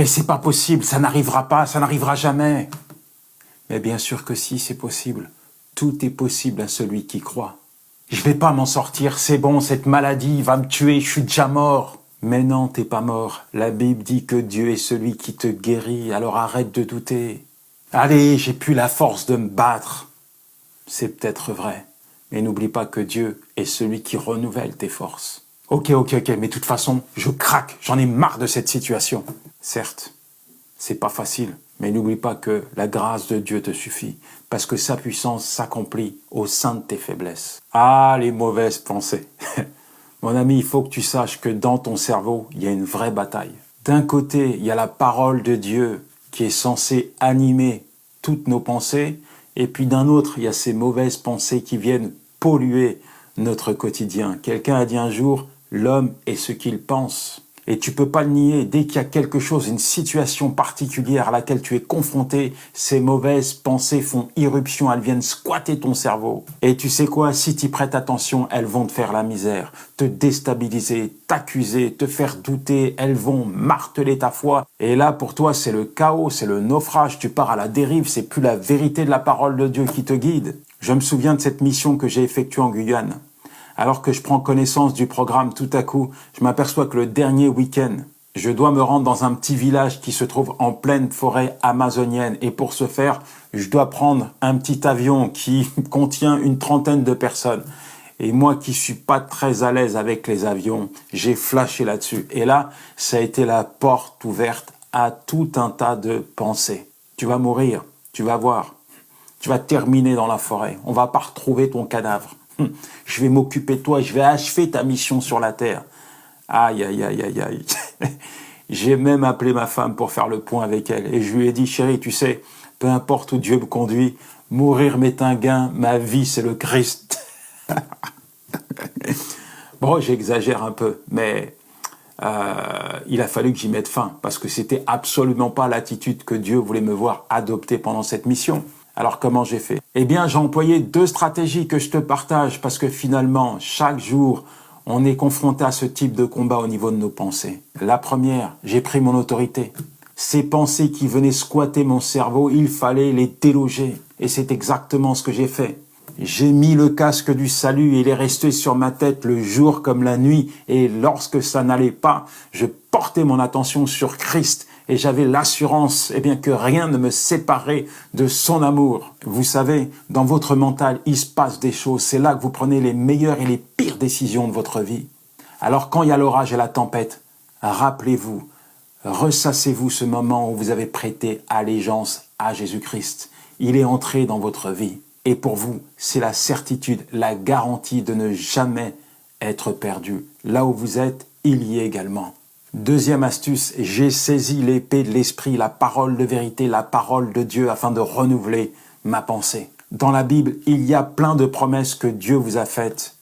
Mais c'est pas possible, ça n'arrivera pas, ça n'arrivera jamais. Mais bien sûr que si, c'est possible. Tout est possible à celui qui croit. Je vais pas m'en sortir, c'est bon, cette maladie va me tuer, je suis déjà mort. Mais non, t'es pas mort. La Bible dit que Dieu est celui qui te guérit, alors arrête de douter. Allez, j'ai plus la force de me battre. C'est peut-être vrai, mais n'oublie pas que Dieu est celui qui renouvelle tes forces. Ok, mais de toute façon, je craque, j'en ai marre de cette situation. Certes, c'est pas facile, mais n'oublie pas que la grâce de Dieu te suffit, parce que sa puissance s'accomplit au sein de tes faiblesses. Ah, les mauvaises pensées. Mon ami, il faut que tu saches que dans ton cerveau, il y a une vraie bataille. D'un côté, il y a la parole de Dieu qui est censée animer toutes nos pensées, et puis d'un autre, il y a ces mauvaises pensées qui viennent polluer notre quotidien. Quelqu'un a dit un jour, l'homme est ce qu'il pense. Et tu peux pas le nier, dès qu'il y a quelque chose, une situation particulière à laquelle tu es confronté, ces mauvaises pensées font irruption, elles viennent squatter ton cerveau. Et tu sais quoi, si tu y prêtes attention, elles vont te faire la misère, te déstabiliser, t'accuser, te faire douter, elles vont marteler ta foi. Et là, pour toi, c'est le chaos, c'est le naufrage, tu pars à la dérive, c'est plus la vérité de la parole de Dieu qui te guide. Je me souviens de cette mission que j'ai effectuée en Guyane. Alors que je prends connaissance du programme, tout à coup, je m'aperçois que le dernier week-end, je dois me rendre dans un petit village qui se trouve en pleine forêt amazonienne. Et pour ce faire, je dois prendre un petit avion qui contient une trentaine de personnes. Et moi qui suis pas très à l'aise avec les avions, j'ai flashé là-dessus. Et là, ça a été la porte ouverte à tout un tas de pensées. Tu vas mourir, tu vas voir. Tu vas terminer dans la forêt. On va pas retrouver ton cadavre. Je vais m'occuper de toi, je vais achever ta mission sur la terre. Aïe, aïe, aïe, aïe, aïe. J'ai même appelé ma femme pour faire le point avec elle. Et je lui ai dit, chérie, tu sais, peu importe où Dieu me conduit, mourir m'est un gain, ma vie c'est le Christ. Bon, j'exagère un peu, mais il a fallu que j'y mette fin, parce que c'était absolument pas l'attitude que Dieu voulait me voir adopter pendant cette mission. Alors comment j'ai fait? Eh bien, j'ai employé 2 stratégies que je te partage, parce que finalement, chaque jour, on est confronté à ce type de combat au niveau de nos pensées. La première, j'ai pris mon autorité. Ces pensées qui venaient squatter mon cerveau, il fallait les déloger. Et c'est exactement ce que j'ai fait. J'ai mis le casque du salut et il est resté sur ma tête le jour comme la nuit. Et lorsque ça n'allait pas, je portais mon attention sur Christ. Et j'avais l'assurance, eh bien, que rien ne me séparait de son amour. Vous savez, dans votre mental, il se passe des choses. C'est là que vous prenez les meilleures et les pires décisions de votre vie. Alors, quand il y a l'orage et la tempête, rappelez-vous, ressassez-vous ce moment où vous avez prêté allégeance à Jésus-Christ. Il est entré dans votre vie. Et pour vous, c'est la certitude, la garantie de ne jamais être perdu. Là où vous êtes, il y est également. Deuxième astuce, j'ai saisi l'épée de l'esprit, la parole de vérité, la parole de Dieu afin de renouveler ma pensée. Dans la Bible, il y a plein de promesses que Dieu vous a faites.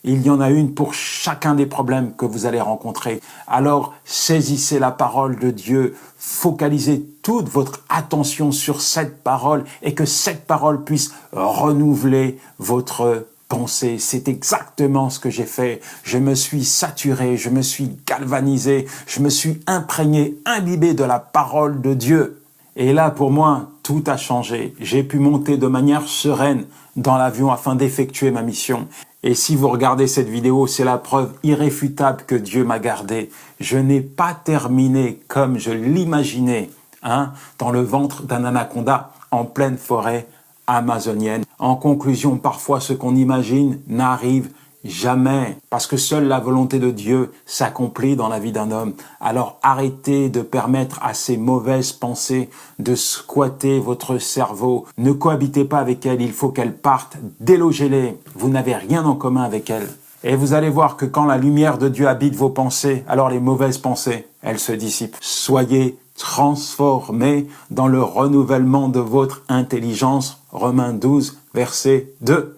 Il y en a une pour chacun des problèmes que vous allez rencontrer. Alors, saisissez la parole de Dieu, focalisez toute votre attention sur cette parole et que cette parole puisse renouveler votre pensée. C'est exactement ce que j'ai fait. Je me suis saturé, je me suis galvanisé, je me suis imprégné, imbibé de la parole de Dieu. Et là, pour moi, tout a changé. J'ai pu monter de manière sereine dans l'avion afin d'effectuer ma mission. Et si vous regardez cette vidéo, c'est la preuve irréfutable que Dieu m'a gardé. Je n'ai pas terminé comme je l'imaginais, dans le ventre d'un anaconda en pleine forêt amazonienne. En conclusion, parfois ce qu'on imagine n'arrive jamais, parce que seule la volonté de Dieu s'accomplit dans la vie d'un homme. Alors arrêtez de permettre à ces mauvaises pensées de squatter votre cerveau. Ne cohabitez pas avec elles, il faut qu'elles partent, délogez-les. Vous n'avez rien en commun avec elles. Et vous allez voir que quand la lumière de Dieu habite vos pensées, alors les mauvaises pensées, elles se dissipent. Soyez transformés dans le renouvellement de votre intelligence. Romains 12, verset 2.